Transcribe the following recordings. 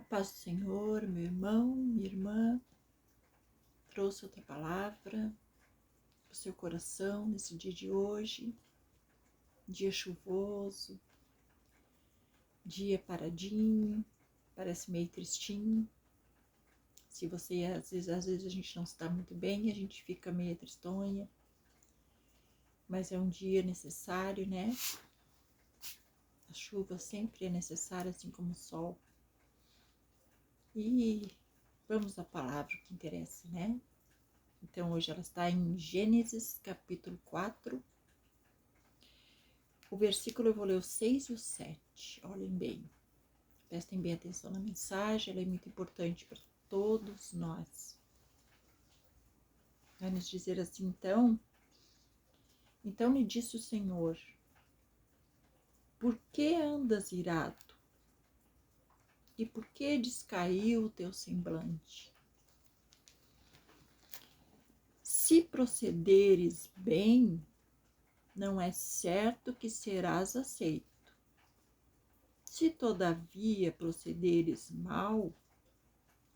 paz do Senhor, meu irmão, minha irmã, trouxe outra palavra para o seu coração nesse dia de hoje, dia chuvoso, dia paradinho, parece meio tristinho. Se você, às vezes a gente não está muito bem, a gente fica meio tristonha, mas é um dia necessário, né? A chuva sempre é necessária, assim como o sol. E vamos à palavra que interessa, né? Então, hoje ela está em Gênesis, capítulo 4. O versículo eu vou ler o 6 e o 7. Olhem bem, prestem bem atenção na mensagem, ela é muito importante para todos nós. Vai nos dizer assim, então lhe disse o Senhor: por que andas irado? E por que descaiu o teu semblante? Se procederes bem, não é certo que serás aceito. Se todavia procederes mal,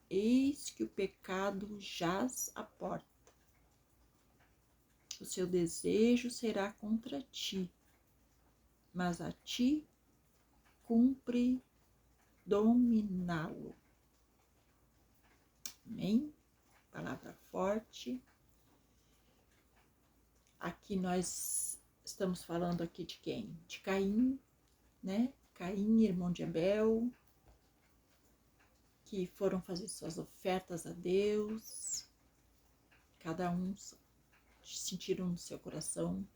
eis que o pecado jaz à porta. O seu desejo será contra ti, mas a ti cumpre dominá-lo. Amém? Palavra forte. Aqui nós estamos falando aqui de quem? De Caim, né? Caim, irmão de Abel, que foram fazer suas ofertas a Deus. Cada um sentiram no seu coração,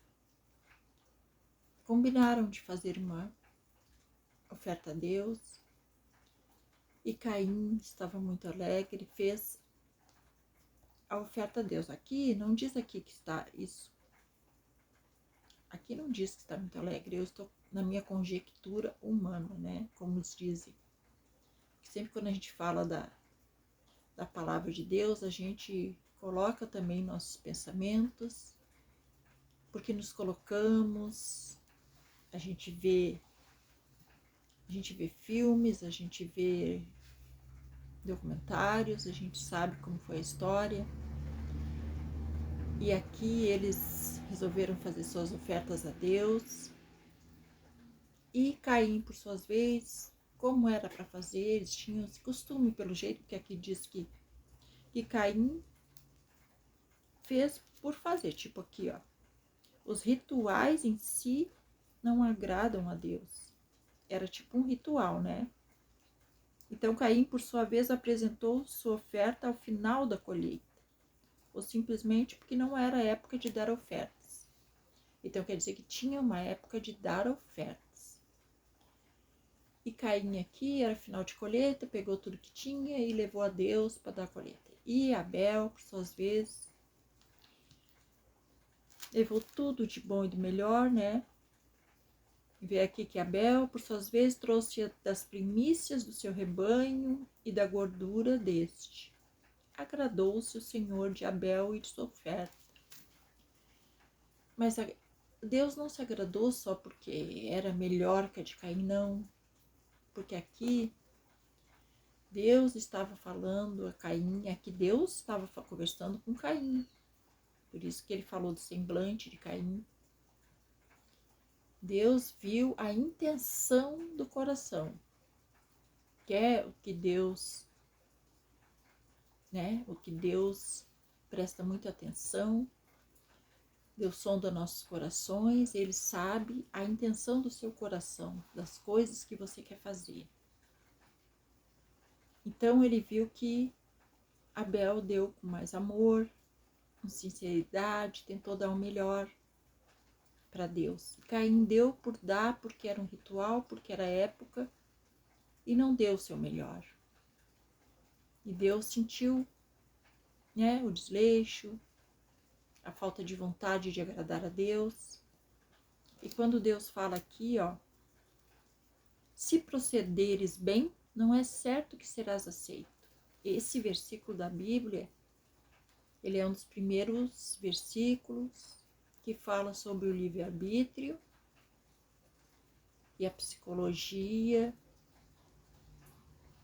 combinaram de fazer uma oferta a Deus, e Caim estava muito alegre, fez a oferta a Deus. Aqui não diz aqui que está isso, aqui não diz que está muito alegre, eu estou na minha conjectura humana, né, como nos dizem, que sempre quando a gente fala da palavra de Deus, a gente coloca também nossos pensamentos, porque nos colocamos, a gente vê filmes, a gente vê documentários, a gente sabe como foi a história. E aqui eles resolveram fazer suas ofertas a Deus. E Caim, por suas vezes, como era para fazer, eles tinham esse costume, pelo jeito que aqui diz que Caim fez por fazer. Tipo aqui, ó. Os rituais em si não agradam a Deus. Era tipo um ritual, né? Então Caim, por sua vez, apresentou sua oferta ao final da colheita, ou simplesmente porque não era época de dar ofertas. Então quer dizer que tinha uma época de dar ofertas. E Caim aqui era final de colheita, pegou tudo que tinha e levou a Deus para dar a colheita. E Abel, por suas vezes, levou tudo de bom e do melhor, né? Vê aqui que Abel, por suas vezes, trouxe das primícias do seu rebanho e da gordura deste. Agradou-se o Senhor de Abel e de sua oferta. Mas Deus não se agradou só porque era melhor que a de Caim, não. Porque aqui Deus estava falando a Caim, aqui Deus estava conversando com Caim. Por isso que ele falou do semblante de Caim. Deus viu a intenção do coração, que é o que Deus, né? O que Deus presta muita atenção. Deus sonda nossos corações, Ele sabe a intenção do seu coração, das coisas que você quer fazer. Então Ele viu que Abel deu com mais amor, com sinceridade, tentou dar o melhor para Deus. Caim deu por dar, porque era um ritual, porque era época, e não deu o seu melhor. E Deus sentiu, né, o desleixo, a falta de vontade de agradar a Deus. E quando Deus fala aqui, ó, se procederes bem, não é certo que serás aceito. Esse versículo da Bíblia, ele é um dos primeiros versículos que fala sobre o livre-arbítrio e a psicologia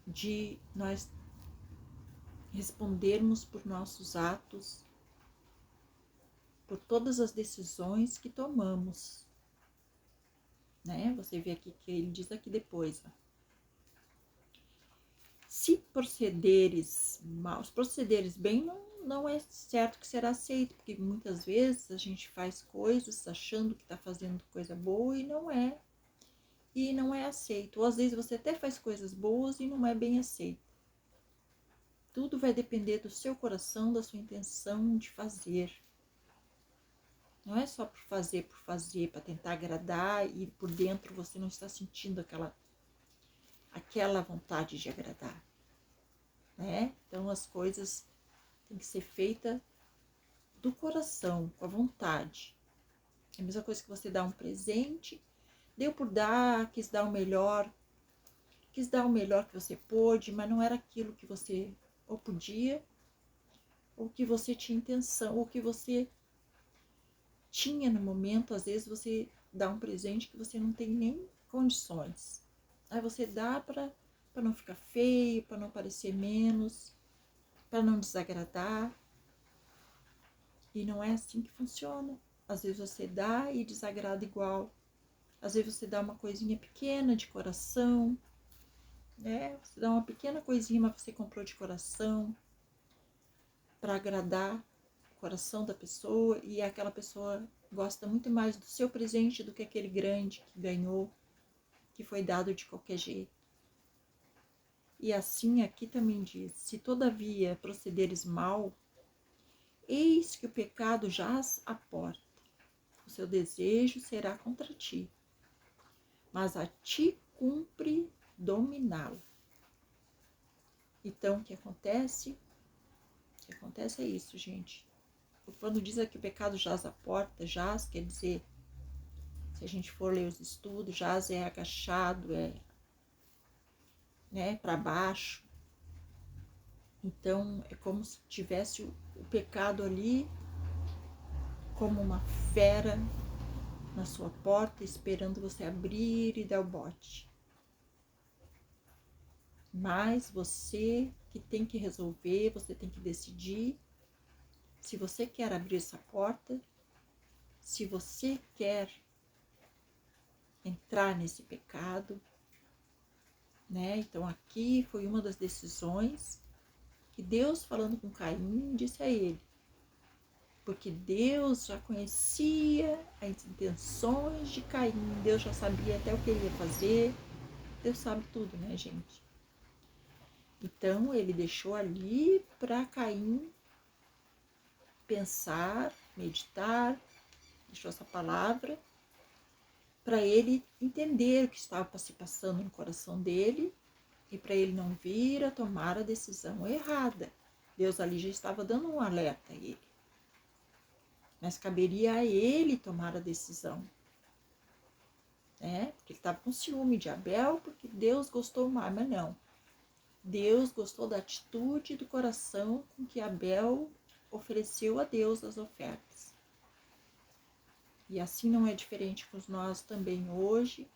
de nós respondermos por nossos atos, por todas as decisões que tomamos, né? Você vê aqui que ele diz aqui depois, ó. Se procederes mal, se procederes bem, não é certo que será aceito, porque muitas vezes a gente faz coisas achando que está fazendo coisa boa e não é aceito. Ou às vezes você até faz coisas boas e não é bem aceito. Tudo vai depender do seu coração, da sua intenção de fazer. Não é só por fazer, para tentar agradar e por dentro você não está sentindo aquela vontade de agradar, né? Então as coisas têm que ser feitas do coração, com a vontade. É a mesma coisa que você dá um presente, deu por dar, quis dar o melhor que você pôde, mas não era aquilo que você ou podia, ou que você tinha intenção, ou que você tinha no momento. Às vezes você dá um presente que você não tem nem condições. Aí você dá para não ficar feio, para não parecer menos, para não desagradar. E não é assim que funciona. Às vezes você dá e desagrada igual. Às vezes você dá uma coisinha pequena de coração, né? Você dá uma pequena coisinha, mas você comprou de coração para agradar o coração da pessoa, e aquela pessoa gosta muito mais do seu presente do que aquele grande que ganhou, que foi dado de qualquer jeito. E assim aqui também diz: se todavia procederes mal, eis que o pecado jaz à porta. O seu desejo será contra ti, mas a ti cumpre dominá-lo. Então, o que acontece? O que acontece é isso, gente. Quando diz aqui o pecado jaz à porta, jaz quer dizer, se a gente for ler os estudos, jaz é agachado, é, né, para baixo. Então, é como se tivesse o pecado ali como uma fera na sua porta, esperando você abrir e dar o bote. Mas você que tem que resolver, você tem que decidir se você quer abrir essa porta, se você quer entrar nesse pecado, né? Então aqui foi uma das decisões que Deus, falando com Caim, disse a ele, porque Deus já conhecia as intenções de Caim, Deus já sabia até o que ele ia fazer, Deus sabe tudo, né, gente? Então ele deixou ali para Caim pensar, meditar, deixou essa palavra para ele entender o que estava se passando no coração dele e para ele não vir a tomar a decisão errada. Deus ali já estava dando um alerta a ele, mas caberia a ele tomar a decisão, né? Porque ele estava com ciúme de Abel, porque Deus gostou mais, mas não. Deus gostou da atitude do coração com que Abel ofereceu a Deus as ofertas. E assim não é diferente com nós também hoje.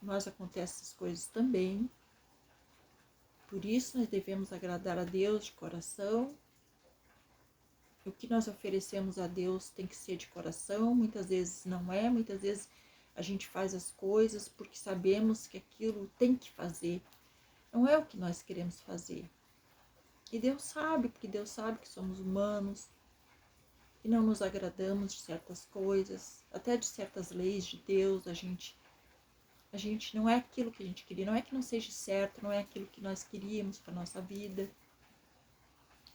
Nós acontecem essas coisas também. Por isso nós devemos agradar a Deus de coração. O que nós oferecemos a Deus tem que ser de coração. Muitas vezes não é, muitas vezes a gente faz as coisas porque sabemos que aquilo tem que fazer. Não é o que nós queremos fazer. E Deus sabe, porque Deus sabe que somos humanos e não nos agradamos de certas coisas, até de certas leis de Deus. A gente não é aquilo que a gente queria, não é que não seja certo, não é aquilo que nós queríamos para a nossa vida.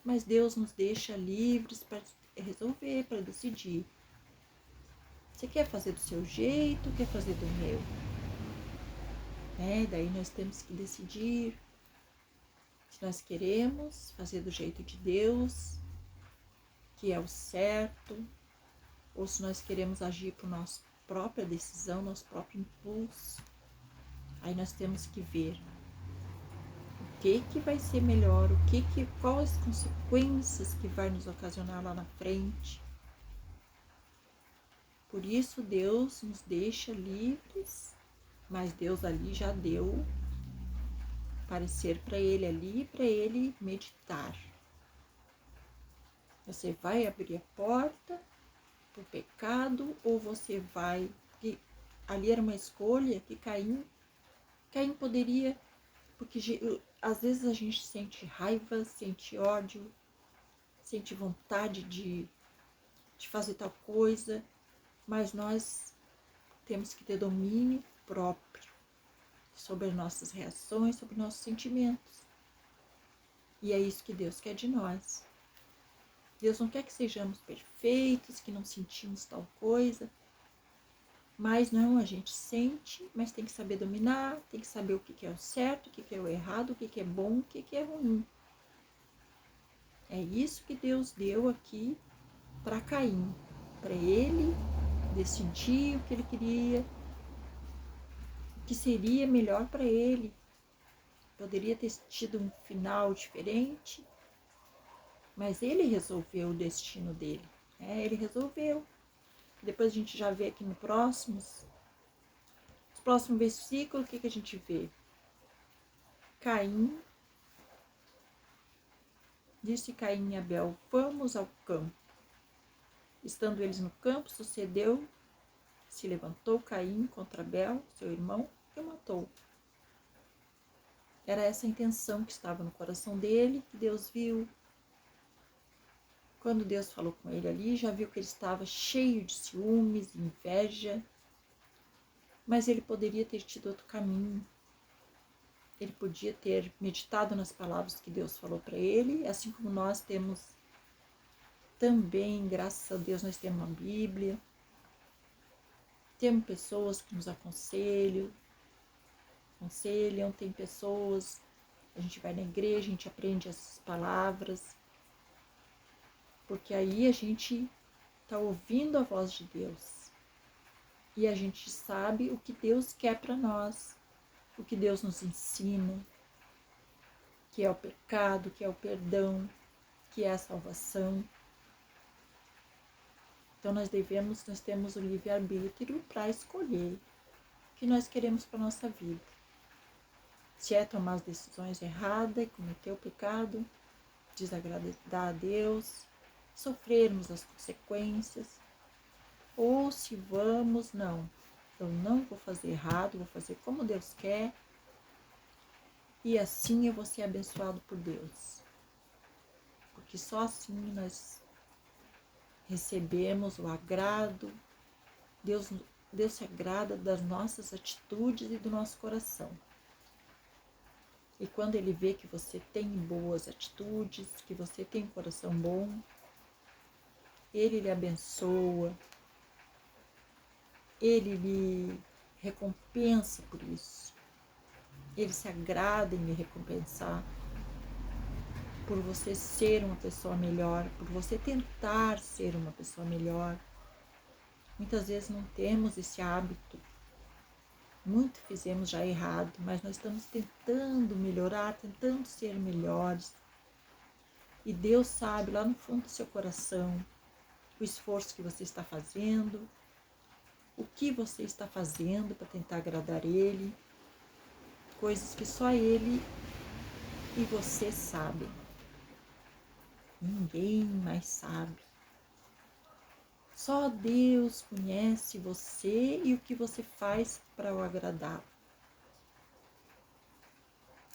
Mas Deus nos deixa livres para resolver, para decidir. Você quer fazer do seu jeito, quer fazer do meu? Daí nós temos que decidir se nós queremos fazer do jeito de Deus, que é o certo, ou se nós queremos agir por nossa própria decisão, nosso próprio impulso. Aí nós temos que ver o que vai ser melhor, quais as consequências que vai nos ocasionar lá na frente. Por isso Deus nos deixa livres, mas Deus ali já deu aparecer para ele ali, para ele meditar. Você vai abrir a porta para o pecado ou você vai... Porque ali era uma escolha que Caim poderia... Porque às vezes a gente sente raiva, sente ódio, sente vontade de fazer tal coisa, mas nós temos que ter domínio próprio sobre as nossas reações, sobre nossos sentimentos. E é isso que Deus quer de nós. Deus não quer que sejamos perfeitos, que não sentimos tal coisa, mas não, a gente sente, mas tem que saber dominar, tem que saber o que é o certo, o que é o errado, o que é bom, o que é ruim. É isso que Deus deu aqui para Caim, para ele decidir o que ele queria, o que seria melhor para ele. Poderia ter tido um final diferente, mas ele resolveu o destino dele. Ele resolveu. Depois a gente já vê aqui no próximo versículo, o que a gente vê? Caim, disse Caim e Abel, vamos ao campo. Estando eles no campo, sucedeu, se levantou Caim contra Abel, seu irmão, e o matou. Era essa a intenção que estava no coração dele, que Deus viu. Quando Deus falou com ele ali, já viu que ele estava cheio de ciúmes, inveja, mas ele poderia ter tido outro caminho. Ele podia ter meditado nas palavras que Deus falou para ele, assim como nós temos também, graças a Deus, nós temos a Bíblia, temos pessoas que nos aconselham, tem pessoas, a gente vai na igreja, a gente aprende essas palavras, porque aí a gente está ouvindo a voz de Deus e a gente sabe o que Deus quer para nós, o que Deus nos ensina, que é o pecado, que é o perdão, que é a salvação. Então nós temos o livre-arbítrio para escolher o que nós queremos para a nossa vida. Se é tomar as decisões erradas e cometer o pecado, desagradar a Deus, sofrermos as consequências, ou se vamos, não, eu não vou fazer errado, vou fazer como Deus quer, e assim eu vou ser abençoado por Deus. Porque só assim nós recebemos o agrado, Deus se agrada das nossas atitudes e do nosso coração. E quando Ele vê que você tem boas atitudes, que você tem um coração bom, Ele lhe abençoa, Ele lhe recompensa por isso. Ele se agrada em lhe recompensar por você ser uma pessoa melhor, por você tentar ser uma pessoa melhor. Muitas vezes não temos esse hábito, muito fizemos já errado, mas nós estamos tentando melhorar, tentando ser melhores. E Deus sabe lá no fundo do seu coração o esforço que você está fazendo, o que você está fazendo para tentar agradar Ele, coisas que só Ele e você sabem. Ninguém mais sabe. Só Deus conhece você e o que você faz para o agradar.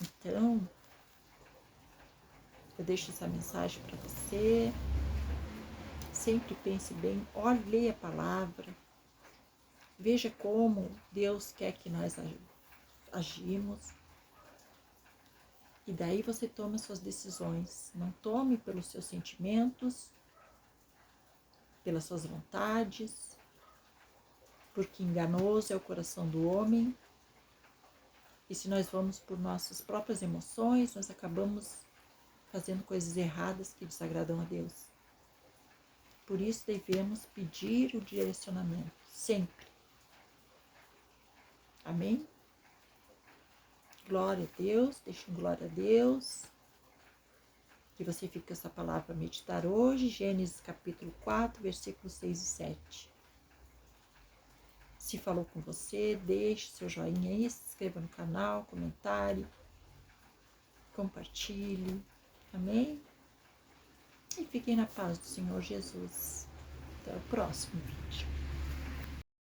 Então, eu deixo essa mensagem para você. Sempre pense bem, olhe, leia a palavra. Veja como Deus quer que nós agimos. E daí você toma suas decisões. Não tome pelos seus sentimentos, pelas suas vontades, porque enganoso é o coração do homem. E se nós vamos por nossas próprias emoções, nós acabamos fazendo coisas erradas que desagradam a Deus. Por isso devemos pedir o direcionamento, sempre. Amém? Glória a Deus, deixem glória a Deus. Que você fique com essa palavra para meditar hoje, Gênesis capítulo 4, versículos 6 e 7. Se falou com você, deixe seu joinha aí, se inscreva no canal, comentário. compartilhe. Amém? E fiquem na paz do Senhor Jesus. Até o próximo vídeo.